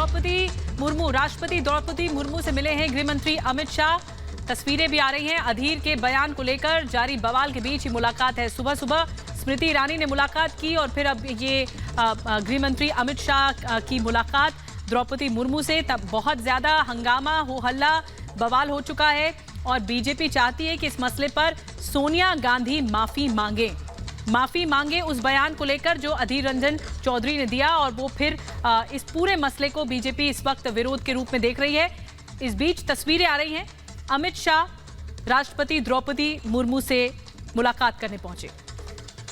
राष्ट्रपति द्रौपदी मुर्मू से मिले हैं गृह मंत्री अमित शाह। तस्वीरें भी आ रही हैं अधीर के बयान को लेकर। जारी बवाल के बीच ये मुलाकात है। सुबह सुबह स्मृति ईरानी ने मुलाकात की और फिर अब ये गृह मंत्री अमित शाह की मुलाकात द्रौपदी मुर्मू से। तब बहुत ज्यादा हंगामा हो हल्ला बवाल हो चुका है और बीजेपी चाहती है कि इस मसले पर सोनिया गांधी माफी मांगे उस बयान को लेकर जो अधीर रंजन चौधरी ने दिया, और वो फिर इस पूरे मसले को बीजेपी इस वक्त विरोध के रूप में देख रही है। इस बीच तस्वीरें आ रही हैं अमित शाह राष्ट्रपति द्रौपदी मुर्मू से मुलाकात करने पहुंचे।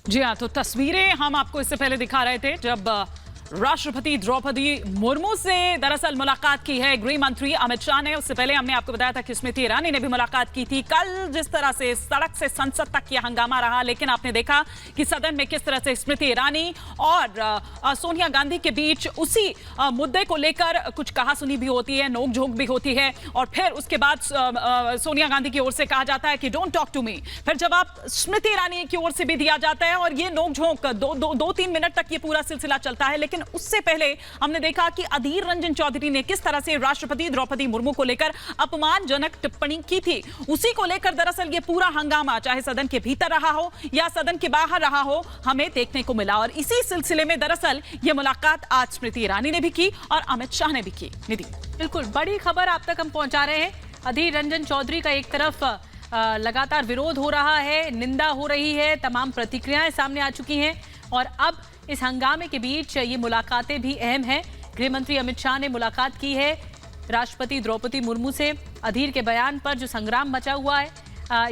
जी हाँ, तो तस्वीरें हम आपको इससे पहले दिखा रहे थे जब राष्ट्रपति द्रौपदी मुर्मू से दरअसल मुलाकात की है गृह मंत्री अमित शाह ने। उससे पहले हमने आपको बताया था कि स्मृति ईरानी ने भी मुलाकात की थी। कल जिस तरह से सड़क से संसद तक यह हंगामा रहा, लेकिन आपने देखा कि सदन में किस तरह से स्मृति ईरानी और सोनिया गांधी के बीच उसी मुद्दे को लेकर कुछ कहासुनी भी होती है, नोकझोंक भी होती है, और फिर उसके बाद सोनिया गांधी की ओर से कहा जाता है कि डोंट टॉक टू मी। फिर जवाब स्मृति ईरानी की ओर से भी दिया जाता है और ये नोकझोंक 2-3 मिनट तक ये पूरा सिलसिला चलता है। लेकिन उससे पहले हमने देखा कि अधीर रंजन चौधरी ने किस तरह से राष्ट्रपति द्रौपदी मुर्मू को लेकर अपमानजनक टिप्पणी की थी। उसी को लेकर दरअसल ये पूरा हंगामा चाहे सदन के भीतर रहा हो या सदन के बाहर रहा हो, हमें देखने को मिला। और इसी सिलसिले में दरअसल ये मुलाकात आज स्मृति ईरानी ने भी की और अमित शाह ने भी की। निधि, बिल्कुल बड़ी खबर आप तक हम पहुंचा रहे हैं। अधीर रंजन चौधरी का एक तरफ लगातार विरोध हो रहा है, निंदा हो रही है, तमाम प्रतिक्रियाएं सामने आ चुकी हैं और अब इस हंगामे के बीच ये मुलाकातें भी अहम हैं। गृह मंत्री अमित शाह ने मुलाकात की है राष्ट्रपति द्रौपदी मुर्मू से। अधीर के बयान पर जो संग्राम मचा हुआ है,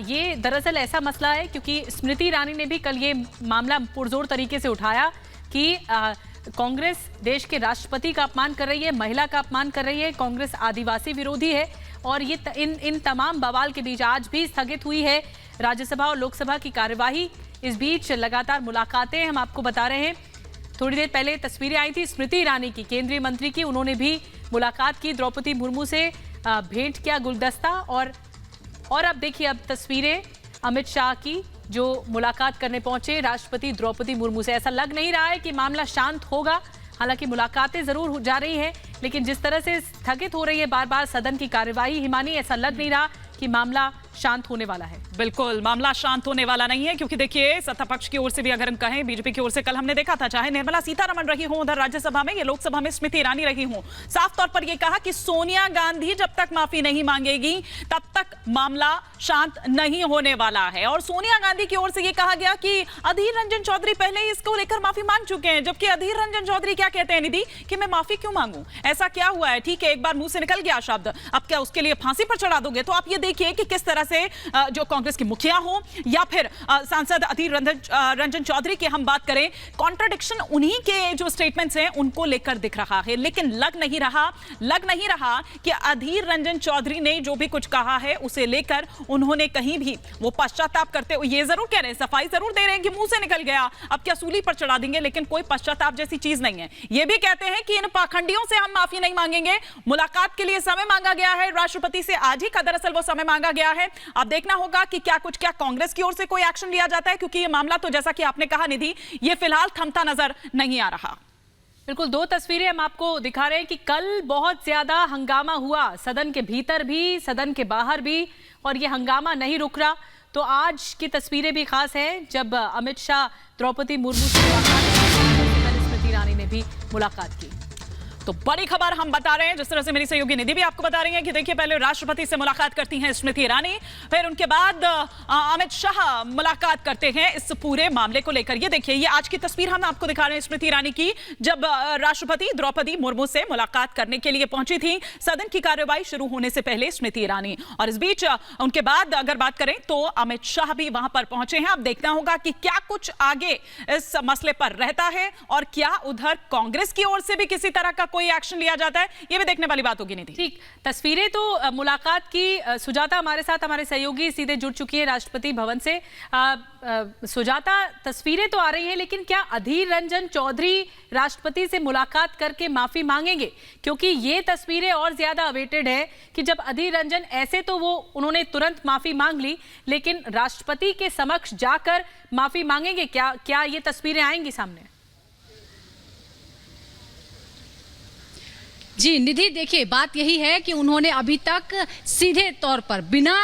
ये दरअसल ऐसा मसला है क्योंकि स्मृति ईरानी ने भी कल ये मामला पुरजोर तरीके से उठाया कि कांग्रेस देश के राष्ट्रपति का अपमान कर रही है, महिला का अपमान कर रही है, कांग्रेस आदिवासी विरोधी है। और ये इन तमाम बवाल के बीच आज भी स्थगित हुई है राज्यसभा और लोकसभा की कार्यवाही। इस बीच लगातार मुलाकातें हम आपको बता रहे हैं। थोड़ी देर पहले तस्वीरें आई थी स्मृति ईरानी की, केंद्रीय मंत्री की, उन्होंने भी मुलाकात की द्रौपदी मुर्मू से, भेंट किया गुलदस्ता। और अब देखिए अब तस्वीरें अमित शाह की जो मुलाकात करने पहुंचे राष्ट्रपति द्रौपदी मुर्मू से। ऐसा लग नहीं रहा है कि मामला शांत होगा, हालांकि मुलाकातें जरूर जा रही हैं, लेकिन जिस तरह से स्थगित हो रही है बार बार सदन की कार्यवाही, हिमानी, ऐसा लग नहीं रहा कि मामला शांत होने वाला है। बिल्कुल मामला शांत होने वाला नहीं है, क्योंकि देखिए सत्ता पक्ष की ओर से भी अगर हम कहें, बीजेपी की ओर से कल हमने देखा था, चाहे निर्मला सीतारमण रही हो उधर राज्यसभा में या लोकसभा में स्मृति ईरानी रही हो, साफ तौर पर यह कहा कि सोनिया गांधी जब तक माफी नहीं मांगेगी तब तक मामला शांत नहीं होने वाला है। और सोनिया गांधी की ओर से यह कहा गया कि अधीर रंजन चौधरी पहले ही इसको लेकर माफी मांग चुके हैं, जबकि अधीर रंजन चौधरी क्या कहते हैं निधि कि मैं माफी क्यों मांगू, ऐसा क्या हुआ है, ठीक है एक बार मुंह से निकल गया शब्द, अब क्या उसके लिए फांसी पर चढ़ा दोगे। तो आप ये देखिए कि किस तरह से जो कांग्रेस की मुखिया हो या फिर सांसद अधीर रंजन चौधरी की हम बात करें, कॉन्ट्राडिक्शन उन्हीं के जो स्टेटमेंट्स हैं उनको लेकर दिख रहा है। लेकिन लग नहीं रहा कि अधीर रंजन चौधरी ने जो भी कुछ कहा है उसे लेकर उन्होंने कहीं भी वो पश्चाताप करते हुए, ये जरूर कह रहे हैं, सफाई जरूर दे रहे हैं कि मुंह से निकल गया अब क्या सूली पर चढ़ा देंगे, लेकिन कोई पश्चाताप जैसी चीज नहीं है। ये भी कहते हैं कि इन पाखंडियों से हम माफी नहीं मांगेंगे। मुलाकात के लिए समय मांगा गया है राष्ट्रपति से, आज ही का दरअसल वो समय मांगा गया है। अब देखना होगा कि क्या कांग्रेस की ओर से कोई एक्शन लिया जाता है, क्योंकि ये मामला तो जैसा कि आपने कहा निधि, ये फिलहाल थमता नजर नहीं आ रहा। बिल्कुल, दो तस्वीरें हम आपको दिखा रहे हैं कि कल बहुत ज्यादा हंगामा हुआ, सदन के भीतर भी सदन के बाहर भी, और ये हंगामा नहीं रुक रहा। तो आज की तस्वीरें भी खास है जब अमित शाह द्रौपदी मुर्मू से मुलाकात की, स्मृति ईरानी ने भी मुलाकात की। तो बड़ी खबर हम बता रहे हैं, जिस तरह से मेरी सहयोगी निधि भी आपको बता रही है कि देखिए पहले राष्ट्रपति से मुलाकात करती हैं स्मृति ईरानी, फिर उनके बाद अमित शाह मुलाकात करते हैं इस पूरे मामले को लेकर। ये देखिए, ये आज की तस्वीर हम आपको दिखा रहे हैं स्मृति ईरानी की, जब राष्ट्रपति द्रौपदी मुर्मू से मुलाकात करने के लिए पहुंची थी सदन की कार्यवाही शुरू होने से पहले स्मृति ईरानी। और इस बीच उनके बाद अगर बात करें तो अमित शाह भी वहां पर पहुंचे हैं। अब देखना होगा कि क्या कुछ आगे इस मसले पर रहता है और क्या उधर कांग्रेस की ओर से भी किसी तरह का कोई एक्शन लिया जाता है, ये भी देखने वाली बात होगी निधि। ठीक, तस्वीरें तो मुलाकात की, सुजाता हमारे साथ, हमारे सहयोगी सीधे जुड़ चुकी है राष्ट्रपति भवन से। सुजाता, तस्वीरें तो आ रही हैं, लेकिन क्या अधीर रंजन चौधरी राष्ट्रपति से मुलाकात करके माफी मांगेंगे? क्योंकि ये तस्वीरें और ज्यादा अवेटेड है कि जब अधीर रंजन, ऐसे तो उन्होंने तुरंत माफी मांग ली, लेकिन राष्ट्रपति के समक्ष जाकर माफी मांगेंगे? क्या ये तस्वीरें आएंगी सामने? जी निधि, देखिए बात यही है कि उन्होंने अभी तक सीधे तौर पर बिना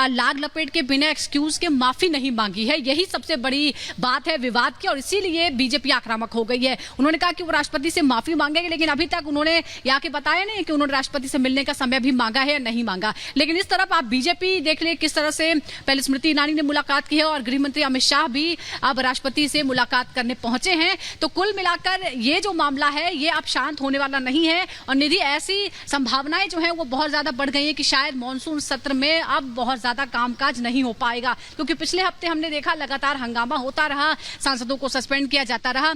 लाग लपेट के, बिना एक्सक्यूज के माफी नहीं मांगी है। यही सबसे बड़ी बात है विवाद की, और इसीलिए बीजेपी आक्रामक हो गई है। उन्होंने कहा कि वो राष्ट्रपति से माफी मांगेंगे, लेकिन अभी तक उन्होंने यहाँ के बताया नहीं कि उन्होंने राष्ट्रपति से मिलने का समय भी मांगा है या नहीं मांगा। लेकिन इस तरफ आप बीजेपी देख ले किस तरह से पहले स्मृति ईरानी ने मुलाकात की है और गृह मंत्री अमित शाह भी अब राष्ट्रपति से मुलाकात करने पहुंचे हैं। तो कुल मिलाकर ये जो मामला है ये अब शांत होने वाला नहीं है। और निधि, ऐसी संभावनाएं जो है वो बहुत ज्यादा बढ़ गई है कि शायद मॉनसून सत्र में अब बहुत ज्यादा कामकाज नहीं हो पाएगा, क्योंकि पिछले हफ्ते हमने देखा लगातार हंगामा होता रहा, सांसदों को सस्पेंड किया जाता रहा।